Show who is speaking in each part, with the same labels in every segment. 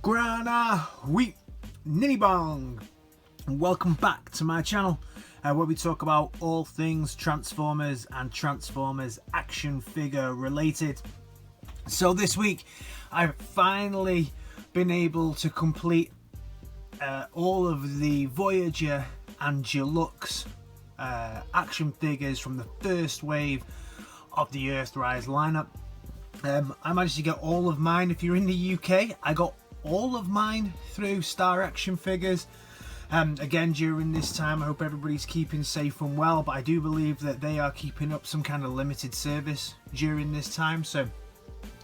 Speaker 1: Grana Wheat Nini Bong, and welcome back to my channel where we talk about all things Transformers and Transformers action figure related. So this week I've finally been able to complete all of the Voyager and Deluxe action figures from the first wave of the Earthrise lineup. I managed to get all of mine. If you're in the UK, I got all of mine through Star Action Figures. Again, during this time, I hope everybody's keeping safe and well, but I do believe that they are keeping up some kind of limited service during this time, so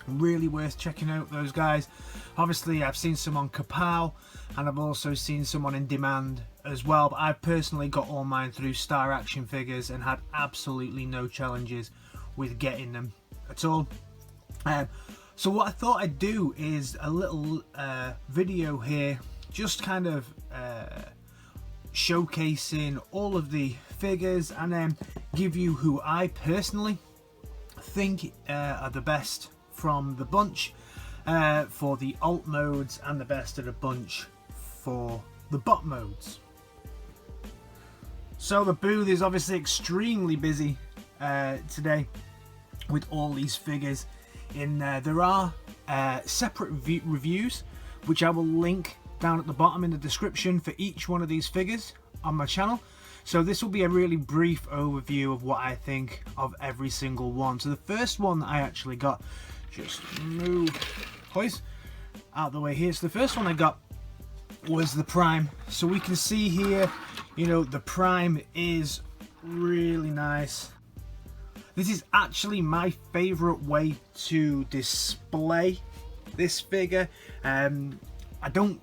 Speaker 1: really worth checking out those guys. Obviously, I've seen some on Kapow, and I've also seen some on In Demand as well, but I've personally got all mine through Star Action Figures and had absolutely no challenges with getting them at all. So what I thought I'd do is a little video here, just kind of showcasing all of the figures, and then give you who I personally think are the best from the bunch for the alt modes, and the best of the bunch for the bot modes. So the booth is obviously extremely busy today with all these figures in there. There are separate reviews which I will link down at the bottom in the description for each one of these figures on my channel. So this will be a really brief overview of what I think of every single one. So the first one that I actually got, just move boys out of the way here. So the first one I got was the Prime. So we can see here, you know, the Prime is really nice. This is actually my favourite way to display this figure. I don't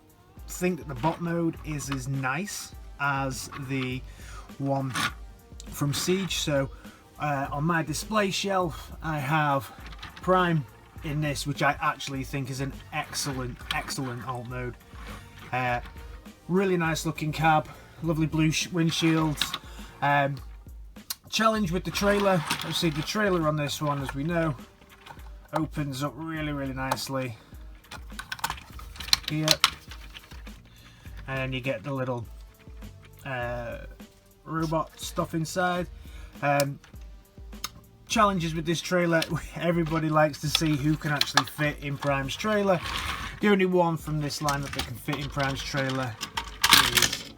Speaker 1: think that the bot mode is as nice as the one from Siege. So on my display shelf I have Prime in this, which I actually think is an excellent alt mode. Really nice looking cab, lovely blue windshields. Challenge with the trailer. Obviously the trailer on this one, as we know, opens up really nicely here, and you get the little robot stuff inside. Challenges with this trailer, everybody likes to see who can actually fit in Prime's trailer. The only one from this lineup that can fit in Prime's trailer is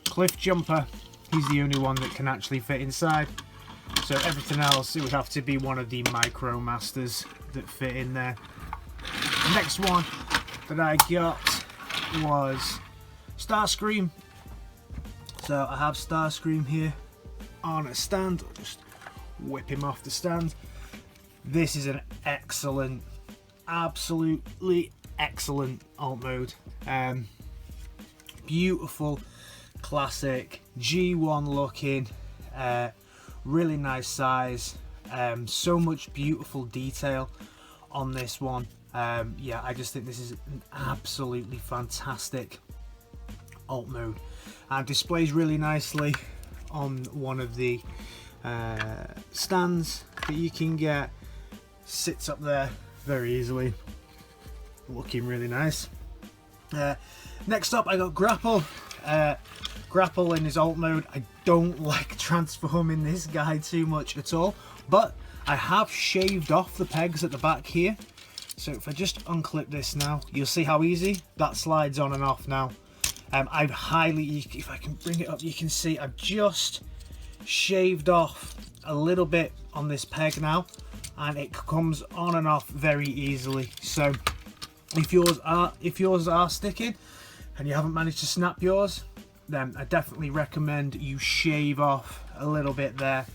Speaker 1: Cliff Jumper. He's the only one that can actually fit inside. So everything else, it would have to be one of the Micro Masters that fit in there. The next one that I got was Starscream. So I have Starscream here on a stand. I'll just whip him off the stand. This is an excellent, absolutely excellent alt mode. Beautiful, classic G1 looking, really nice size, so much beautiful detail on this one. Yeah, I just think this is an absolutely fantastic alt mode, and displays really nicely on one of the stands that you can get. Sits up there very easily, looking really nice. Next up I got Grapple. Grapple in his alt mode. I don't like transforming this guy too much at all, but I have shaved off the pegs at the back here. So if I just unclip this now, you'll see how easy that slides on and off now. I've if I can bring it up, you can see I've just shaved off a little bit on this peg now, and it comes on and off very easily. So if yours are sticking and you haven't managed to snap yours, then I definitely recommend you shave off a little bit there.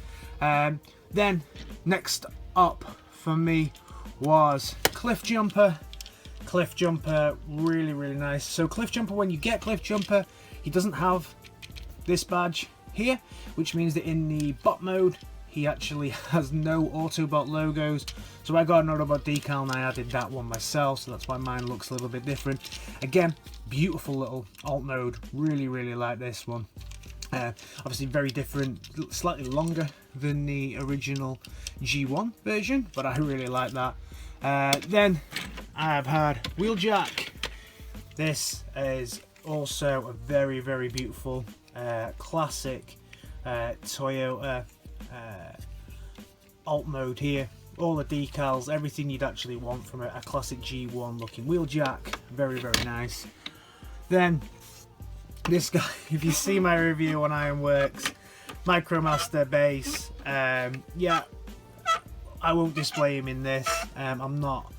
Speaker 1: Then next up for me was Cliff Jumper. Cliff Jumper, really nice. So Cliff Jumper, when you get Cliff Jumper, he doesn't have this badge here, which means that in the bot mode he actually has no Autobot logos. So I got an Autobot decal and I added that one myself, so that's why mine looks a little bit different. Again, beautiful little alt mode, really like this one. Obviously very different, slightly longer than the original G1 version, but I really like that. Then I've had Wheeljack. This is also a very, very beautiful classic Toyota alt mode here. All the decals, everything you'd actually want from a classic G1 looking wheel jack. Very, very nice. Then this guy, if you see my review on Ironworks, Micromaster bass, yeah, I won't display him in this. I'm not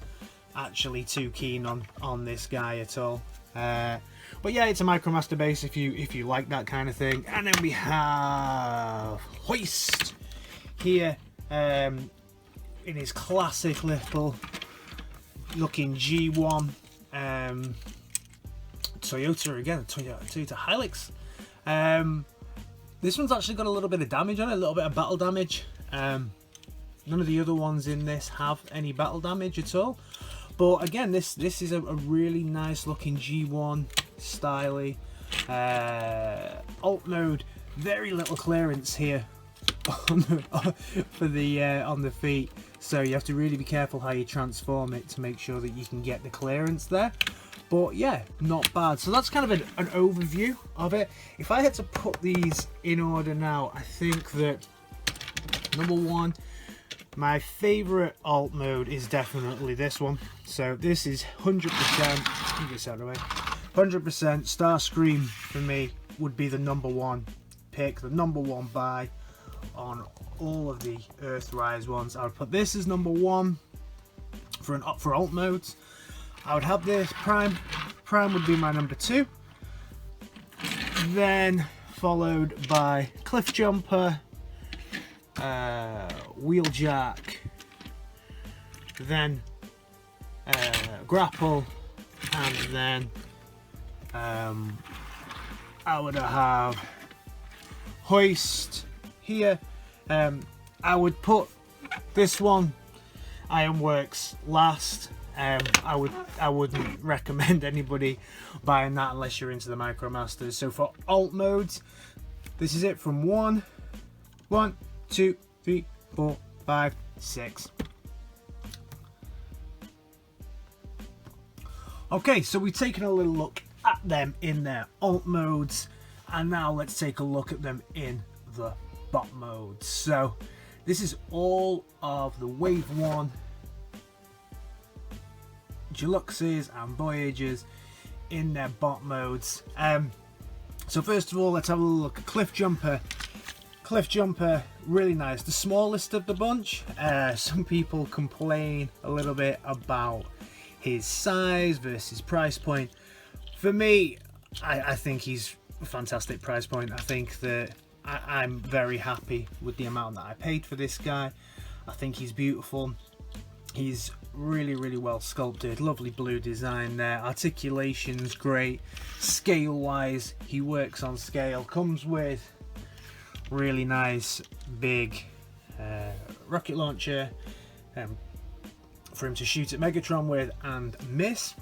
Speaker 1: actually too keen on this guy at all. But yeah, it's a Micromaster bass if you like that kind of thing. And then we have Hoist here, in his classic little looking G1 Toyota again, Toyota Hilux. This one's actually got a little bit of damage on it, a little bit of battle damage. None of the other ones in this have any battle damage at all. But again, this is a really nice looking G1 styly alt mode. Very little clearance here on the feet, so you have to really be careful how you transform it to make sure that you can get the clearance there. But yeah, not bad. So that's kind of an overview of it. If I had to put these in order now, I think that number one, my favorite alt mode is definitely this one. So this is 100%, get this out of the way, 100% Starscream for me would be the number one pick, the number one buy on all of the Earthrise ones. I would put this as number one for alt modes. I would have this Prime would be my number two, then followed by Cliff Jumper, Wheeljack, then Grapple, and then I would have Hoist here. I would put this one, Ironworks, last. I wouldn't recommend anybody buying that unless you're into the Micromasters. So for alt modes, this is it from 1, 2, 3, 4, 5, 6. Okay, so we've taken a little look at them in their alt modes, and now let's take a look at them in the bot modes. So this is all of the Wave 1 Deluxes and Voyagers in their bot modes. So first of all, let's have a look at Cliff Jumper. Cliff Jumper, really nice, the smallest of the bunch. Some people complain a little bit about his size versus price point. For me, I think he's a fantastic price point. I think that I'm very happy with the amount that I paid for this guy. I think he's beautiful. He's really, really well sculpted, lovely blue design there, articulation's great, scale wise he works on scale, comes with really nice big rocket launcher for him to shoot at Megatron with and miss.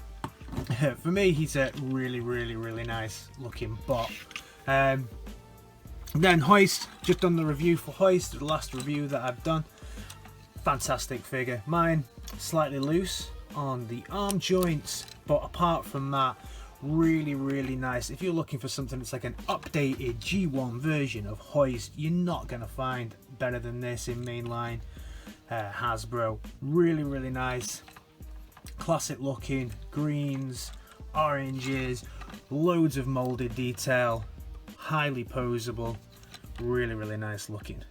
Speaker 1: For me, he's a really, really, really nice looking bot. Then Hoist, just done the review for Hoist, the last review that I've done. Fantastic figure. Mine slightly loose on the arm joints, but apart from that, really, really nice. If you're looking for something that's like an updated G1 version of Hoist, you're not going to find better than this in mainline Hasbro. Really, really nice. Classic looking, greens, oranges, loads of molded detail, highly posable, really, really nice looking.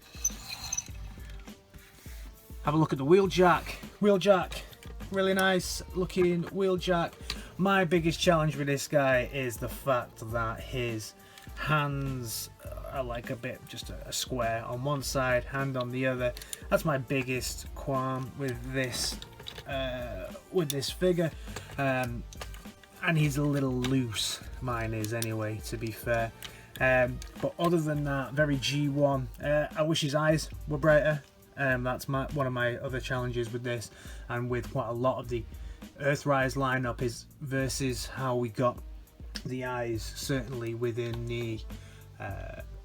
Speaker 1: Have a look at the Wheeljack. Wheeljack, really nice looking Wheeljack. My biggest challenge with this guy is the fact that his hands are like a bit just a square on one side, hand on the other. That's my biggest qualm with this figure. And he's a little loose, mine is anyway, to be fair. But other than that, very G1. I wish his eyes were brighter. That's one of my other challenges with this, and with quite a lot of the Earthrise lineup, is versus how we got the eyes certainly within the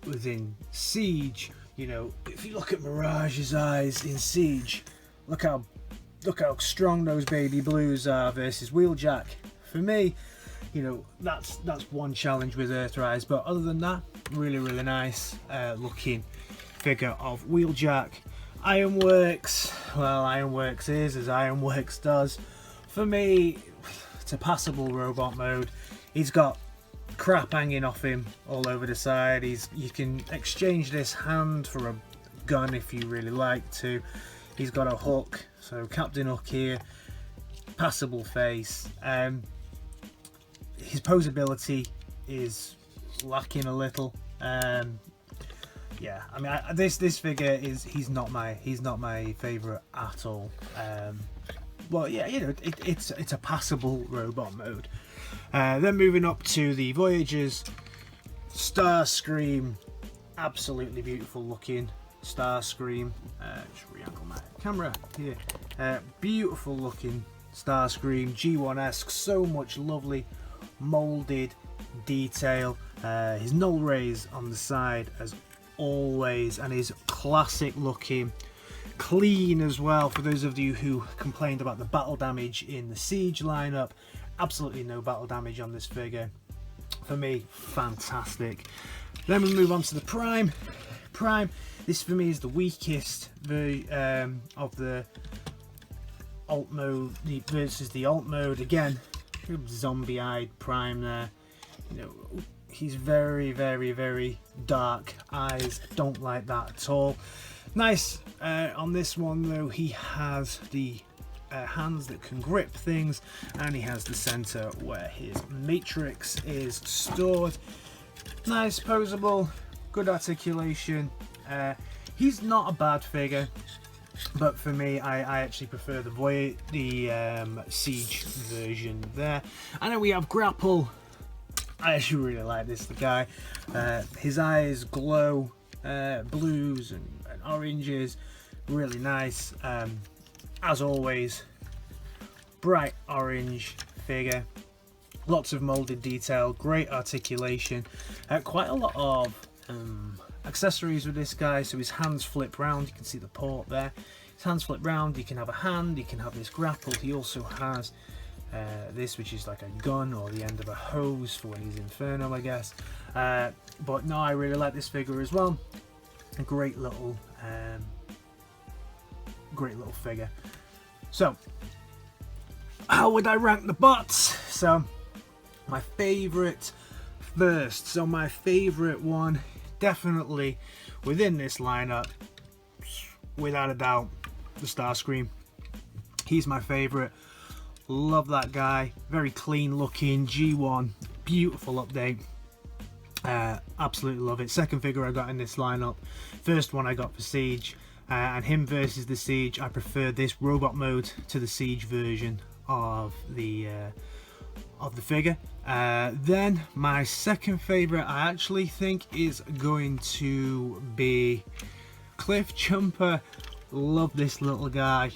Speaker 1: within Siege. You know, if you look at Mirage's eyes in Siege, look how strong those baby blues are versus Wheeljack. For me, you know, that's one challenge with Earthrise. But other than that, really nice looking figure of Wheeljack. Ironworks, well, Ironworks is as Ironworks does. For me, it's a passable robot mode. He's got crap hanging off him all over the side. You can exchange this hand for a gun if you really like to. He's got a hook, so Captain Hook here, passable face. His posability is lacking a little. Yeah, I mean, this figure he's not my favorite at all. Well, yeah, you know, it's a passable robot mode. Then moving up to the Voyagers, Starscream, absolutely beautiful looking Starscream. Just re-angle my camera here. Beautiful looking Starscream, G1-esque, so much lovely molded detail. His null rays on the side as always, and his classic looking, clean as well. For those of you who complained about the battle damage in the Siege lineup, absolutely no battle damage on this figure. For me, fantastic. Then we move on to the Prime. This for me is the weakest of the alt mode versus the alt mode. Again, zombie-eyed Prime there. You know, he's very dark eyes. Don't like that at all. Nice on this one though, he has the hands that can grip things, and he has the center where his matrix is stored. Nice, posable, good articulation. He's not a bad figure, but for me, I actually prefer the Siege version there. And then we have Grapple. I actually really like this guy. His eyes glow blues and oranges, really nice. As always, bright orange figure, lots of molded detail, great articulation, quite a lot of accessories with this guy. So his hands flip round, you can see the port there. His hands flip round, you can have a hand, you can have this grapple. He also has this, which is like a gun or the end of a hose for when he's Inferno, I guess. But no, I really like this figure as well. A great little figure. So how would I rank the bots? So my favorite first. So my favorite one, definitely within this lineup, without a doubt, the Starscream. He's my favorite. Love that guy. Very clean looking G1, beautiful update. Absolutely love it. Second figure I got in this lineup. First one I got for Siege, and him versus the Siege. I prefer this robot mode to the Siege version of the figure. Then my second favorite, I actually think, is going to be Cliff Jumper. Love this little guy.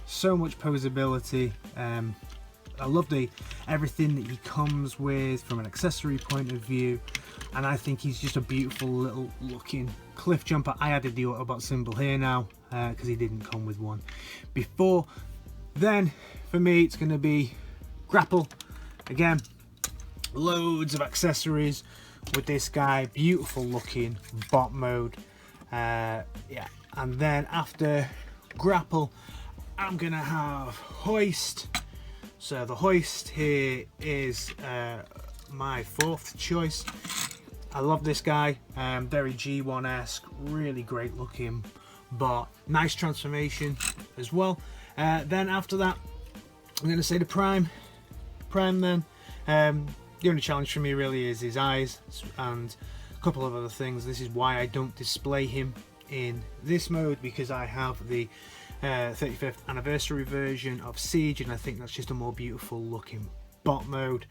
Speaker 1: So much posability. I love everything that he comes with from an accessory point of view, and I think he's just a beautiful little looking Cliff Jumper. I added the Autobot symbol here now because he didn't come with one before. Then for me, it's going to be Grapple. Again, loads of accessories with this guy. Beautiful looking bot mode. Yeah, and then after Grapple, I'm gonna have Hoist. So the Hoist here is my fourth choice. I love this guy. Very G1-esque, really great looking bot. Nice transformation as well. Then after that, I'm gonna say the Prime. Then the only challenge for me really is his eyes and a couple of other things. This is why I don't display him in this mode, because I have the 35th anniversary version of Siege, and I think that's just a more beautiful looking bot mode.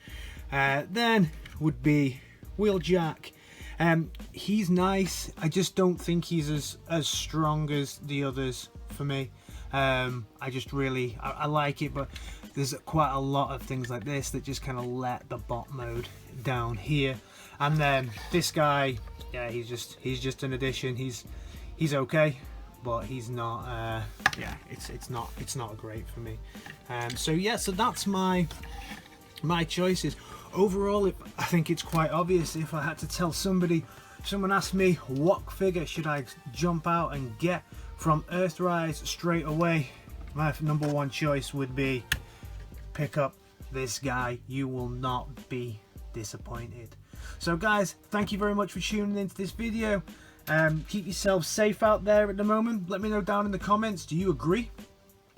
Speaker 1: Then would be Wheeljack. He's nice. I just don't think he's as strong as the others for me. I just really I like it, but there's quite a lot of things like this that just kind of let the bot mode down here. And then this guy, yeah, he's just an addition. He's okay, but he's not. Yeah, it's not great for me. So yeah, so that's my choices. overall, I think it's quite obvious. If I had to tell somebody, someone asked me what figure should I jump out and get from Earthrise straight away, my number one choice would be pick up this guy. You will not be disappointed. So guys, thank you very much for tuning into this video. Keep yourselves safe out there at the moment. Let me know down in the comments, do you agree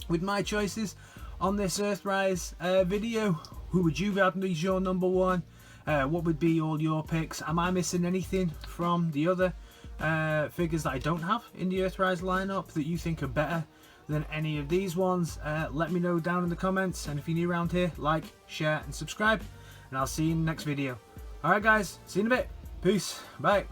Speaker 1: with my choices on this Earthrise video? Who would you have as your number one? What would be all your picks? Am I missing anything from the other figures that I don't have in the Earthrise lineup that you think are better than any of these ones? Let me know down in the comments, and if you're new around here, like, share and subscribe, and I'll see you in the next video. Alright guys, see you in a bit. Peace. Bye.